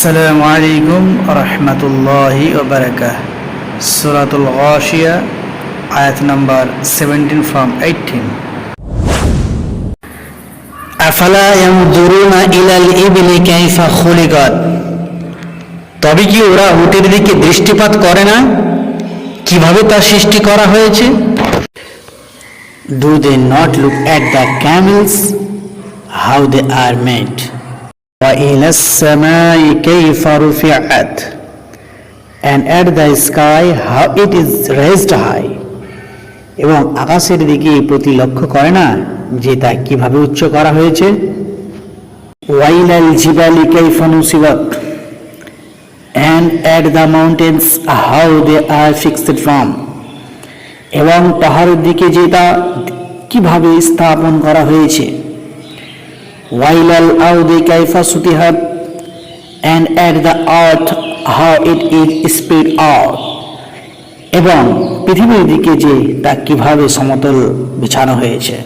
আসসালামু আলাইকুম রহমতুল্লাহি ওয়া বারাকাতুহু। সূরাতুল গাশিয়া আয়াত নাম্বার 17 from 18। আফালা ইয়ানজুরুনা ইলাল ইবলি কাইফা খুলিকাত, তবে কি ওরা উটের দিকে দৃষ্টিপাত করে না কিভাবে তা সৃষ্টি করা হয়েছে? Do they not look at the camels, how they are made? وَإِلَى السَّمَاءِ كَيْفَ رُفِعَتْ, and at the sky how it is raised high, এবং আকাশের দিকে প্রতি লক্ষ্য করে না যে তা কিভাবে উচ্চ করা হয়েছে। وَإِلَى الْجِبَالِ كَيْفَ نُصِبَتْ, and at the mountains how they are fixed from, এবং পাহাড়ের দিকে যে তা কিভাবে স্থাপন করা হয়েছে। وَإِلَى الْأَرْضِ كَيْفَ سُطِحَتْ, and at the earth how it is spread out, এবং পৃথিবীর দিকে যে তা কিভাবে সমতল বিছানো হয়েছে।